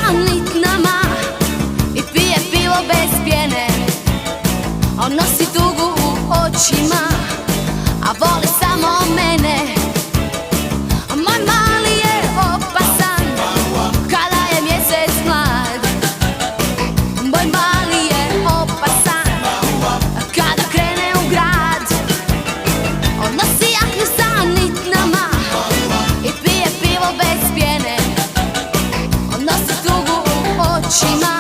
sa nitnama i pije pivo bez pjene. On nosi tugu u očima, a voli samo mene. Moj mali je opasan kada je mjesec mlad. Moj mali je opasan kada krene u grad. On nosi jaknu sa nitnama i pije pivo bez pjene. On nosi tugu u očima,